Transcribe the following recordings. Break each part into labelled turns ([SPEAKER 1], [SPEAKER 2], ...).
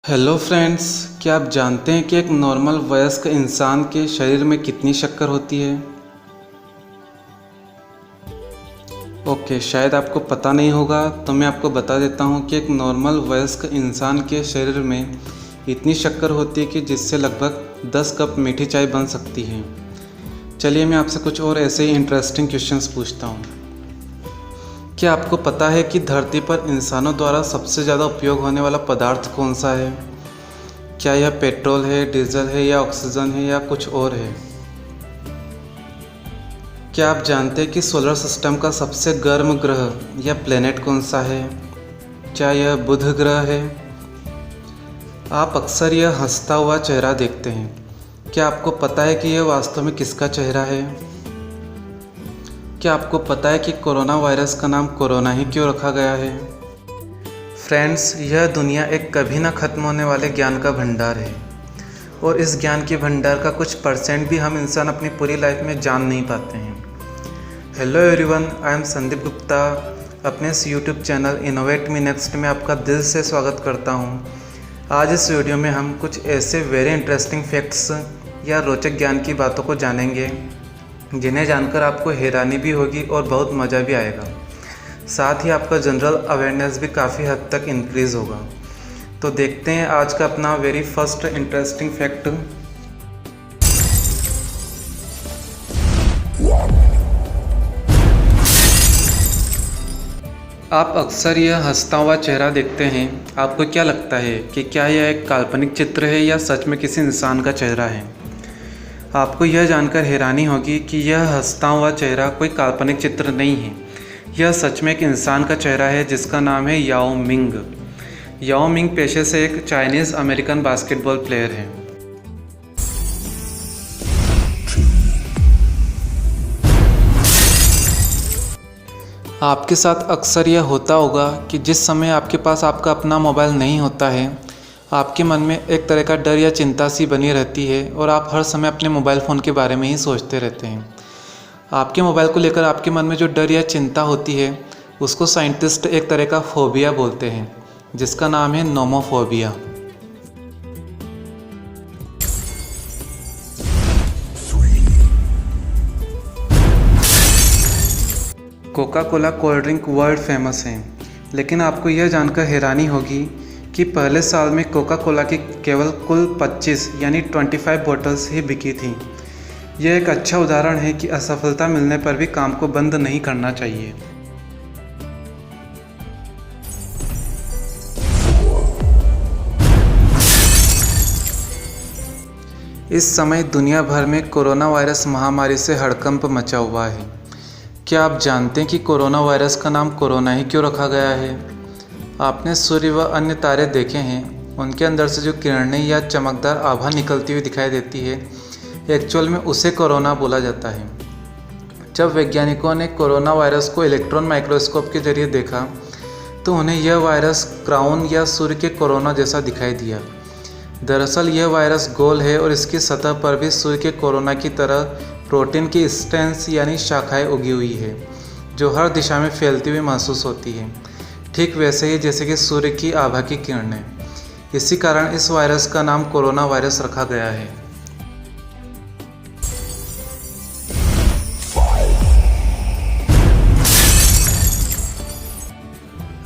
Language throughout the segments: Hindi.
[SPEAKER 1] हेलो फ्रेंड्स, क्या आप जानते हैं कि एक नॉर्मल वयस्क इंसान के शरीर में कितनी शक्कर होती है? ओके, शायद आपको पता नहीं होगा, तो मैं आपको बता देता हूँ कि एक नॉर्मल वयस्क इंसान के शरीर में इतनी शक्कर होती है कि जिससे लगभग 10 कप मीठी चाय बन सकती है। चलिए मैं आपसे कुछ और ऐसे ही इंटरेस्टिंग क्वेश्चंस पूछता हूँ। क्या आपको पता है कि धरती पर इंसानों द्वारा सबसे ज़्यादा उपयोग होने वाला पदार्थ कौन सा है? क्या यह पेट्रोल है, डीजल है या ऑक्सीजन है या कुछ और है? क्या आप जानते हैं कि सोलर सिस्टम का सबसे गर्म ग्रह या प्लेनेट कौन सा है? क्या यह बुध ग्रह है? आप अक्सर यह हंसता हुआ चेहरा देखते हैं। क्या आपको पता है कि यह वास्तव में किसका चेहरा है? क्या आपको पता है कि कोरोना वायरस का नाम कोरोना ही क्यों रखा गया है? फ्रेंड्स, यह दुनिया एक कभी ना ख़त्म होने वाले ज्ञान का भंडार है और इस ज्ञान के भंडार का कुछ परसेंट भी हम इंसान अपनी पूरी लाइफ में जान नहीं पाते हैं। Hello everyone, I am Sandeep Gupta. अपने इस यूट्यूब चैनल इनोवेट मी नेक्स्ट में आपका दिल से स्वागत करता हूँ। आज इस वीडियो में हम कुछ ऐसे वेरी इंटरेस्टिंग फैक्ट्स या रोचक ज्ञान की बातों को जानेंगे जिन्हें जानकर आपको हैरानी भी होगी और बहुत मज़ा भी आएगा। साथ ही आपका जनरल अवेयरनेस भी काफ़ी हद तक इंक्रीज़ होगा। तो देखते हैं आज का अपना वेरी फर्स्ट इंटरेस्टिंग फैक्ट। आप अक्सर यह हंसता हुआ चेहरा देखते हैं। आपको क्या लगता है कि क्या यह एक काल्पनिक चित्र है या सच में किसी इंसान का चेहरा है? आपको यह जानकर हैरानी होगी कि यह हंसता हुआ चेहरा कोई काल्पनिक चित्र नहीं है। यह सच में एक इंसान का चेहरा है जिसका नाम है याओ मिंग। याओ मिंग पेशे से एक चाइनीज़ अमेरिकन बास्केटबॉल प्लेयर है। आपके साथ अक्सर यह होता होगा कि जिस समय आपके पास आपका अपना मोबाइल नहीं होता है, आपके मन में एक तरह का डर या चिंता सी बनी रहती है और आप हर समय अपने मोबाइल फ़ोन के बारे में ही सोचते रहते हैं। आपके मोबाइल को लेकर आपके मन में जो डर या चिंता होती है उसको साइंटिस्ट एक तरह का फोबिया बोलते हैं, जिसका नाम है nomophobia. Coca Cola cold drink world famous है, लेकिन आपको यह जानकर हैरानी होगी कि पहले साल में कोका कोला की केवल कुल 25 यानी 25 बॉटल्स ही बिकी थी। यह एक अच्छा उदाहरण है कि असफलता मिलने पर भी काम को बंद नहीं करना चाहिए। इस समय दुनिया भर में कोरोना वायरस महामारी से हड़कंप मचा हुआ है। क्या आप जानते हैं कि कोरोना वायरस का नाम कोरोना ही क्यों रखा गया है? आपने सूर्य व अन्य तारे देखे हैं, उनके अंदर से जो किरणें या चमकदार आभा निकलती हुई दिखाई देती है, एक्चुअल में उसे कोरोना बोला जाता है। जब वैज्ञानिकों ने कोरोना वायरस को इलेक्ट्रॉन माइक्रोस्कोप के जरिए देखा तो उन्हें यह वायरस क्राउन या सूर्य के कोरोना जैसा दिखाई दिया। दरअसल यह वायरस गोल है और इसकी सतह पर भी सूर्य के कोरोना की तरह प्रोटीन की स्ट्रैंड्स यानी शाखाएँ उगी हुई है, जो हर दिशा में फैलती हुई महसूस होती है, ठीक वैसे ही जैसे कि सूर्य की आभा की किरणें। इसी कारण इस वायरस का नाम कोरोना वायरस रखा गया है।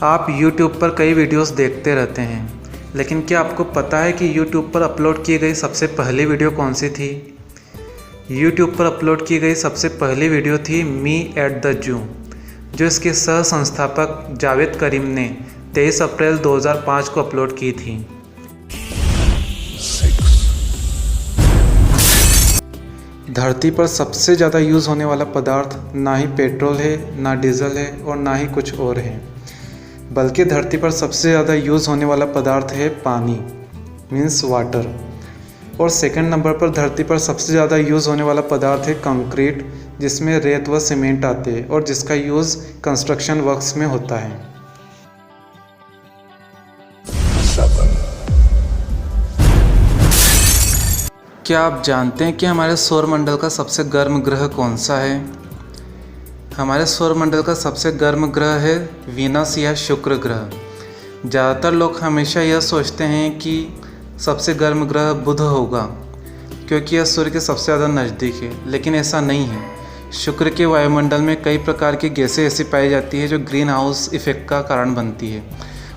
[SPEAKER 1] आप YouTube पर कई वीडियोस देखते रहते हैं, लेकिन क्या आपको पता है कि YouTube पर अपलोड की गई सबसे पहली वीडियो कौन सी थी? YouTube पर अपलोड की गई सबसे पहली वीडियो थी मी एट द जू, जो इसके सह संस्थापक जावेद करीम ने 23 अप्रैल 2005 को अपलोड की थी। धरती पर सबसे ज़्यादा यूज़ होने वाला पदार्थ ना ही पेट्रोल है, ना डीजल है और ना ही कुछ और है, बल्कि धरती पर सबसे ज़्यादा यूज़ होने वाला पदार्थ है पानी, मीन्स वाटर। और सेकंड नंबर पर धरती पर सबसे ज़्यादा यूज़ होने वाला पदार्थ है कंक्रीट, जिसमें रेत व सीमेंट आते हैं और जिसका यूज़ कंस्ट्रक्शन वर्क्स में होता है। क्या आप जानते हैं कि हमारे सौरमंडल का सबसे गर्म ग्रह कौन सा है? हमारे सौरमंडल का सबसे गर्म ग्रह है वीनस या शुक्र ग्रह। ज़्यादातर लोग हमेशा यह सोचते हैं कि सबसे गर्म ग्रह बुध होगा क्योंकि यह सूर्य के सबसे ज़्यादा नज़दीक है, लेकिन ऐसा नहीं है। शुक्र के वायुमंडल में कई प्रकार की गैसें ऐसी पाई जाती है जो ग्रीन हाउस इफेक्ट का कारण बनती है,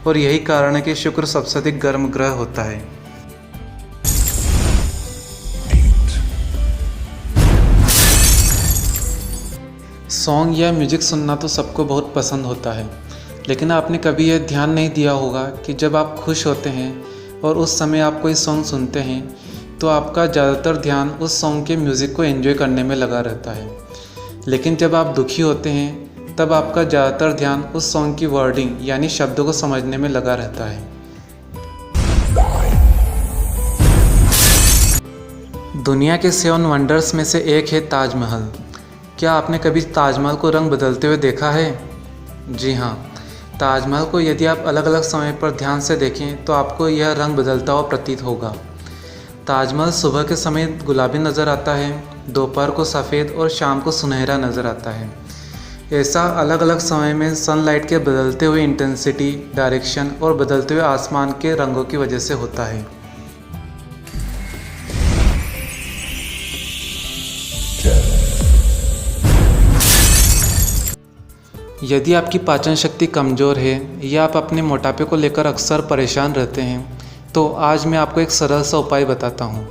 [SPEAKER 1] और यही कारण है कि शुक्र सबसे अधिक गर्म ग्रह होता है। सॉन्ग या म्यूज़िक सुनना तो सबको बहुत पसंद होता है, लेकिन आपने कभी यह ध्यान नहीं दिया होगा कि जब आप खुश होते हैं और उस समय आप कोई सॉन्ग सुनते हैं तो आपका ज़्यादातर ध्यान उस सॉन्ग के म्यूज़िक को एंजॉय करने में लगा रहता है, लेकिन जब आप दुखी होते हैं तब आपका ज़्यादातर ध्यान उस सॉन्ग की वर्डिंग यानी शब्दों को समझने में लगा रहता है। दुनिया के 7 वंडर्स में से एक है ताजमहल। क्या आपने कभी ताजमहल को रंग बदलते हुए देखा है? जी हाँ, ताजमहल को यदि आप अलग अलग समय पर ध्यान से देखें तो आपको यह रंग बदलता हुआ प्रतीत होगा। ताजमहल सुबह के समय गुलाबी नज़र आता है, दोपहर को सफ़ेद और शाम को सुनहरा नज़र आता है। ऐसा अलग अलग समय में सनलाइट के बदलते हुए इंटेंसिटी, डायरेक्शन और बदलते हुए आसमान के रंगों की वजह से होता है। यदि आपकी पाचन शक्ति कमज़ोर है या आप अपने मोटापे को लेकर अक्सर परेशान रहते हैं तो आज मैं आपको एक सरल सा उपाय बताता हूँ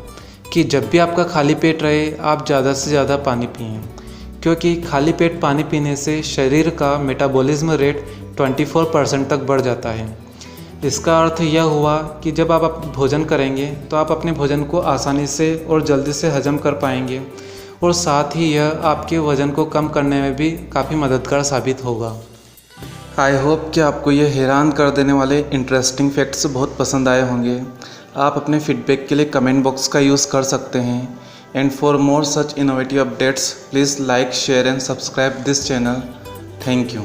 [SPEAKER 1] कि जब भी आपका खाली पेट रहे आप ज़्यादा से ज़्यादा पानी पिएं, क्योंकि खाली पेट पानी पीने से शरीर का मेटाबॉलिज्म रेट 24% तक बढ़ जाता है। इसका अर्थ यह हुआ कि जब आप भोजन करेंगे तो आप अपने भोजन को आसानी से और जल्दी से हजम कर पाएंगे, और साथ ही यह आपके वज़न को कम करने में भी काफ़ी मददगार साबित होगा। आई होप कि आपको ये हैरान कर देने वाले इंटरेस्टिंग फैक्ट्स बहुत पसंद आए होंगे। आप अपने फीडबैक के लिए कमेंट बॉक्स का यूज़ कर सकते हैं। And for more such innovative updates please like, share and subscribe this channel. Thank you.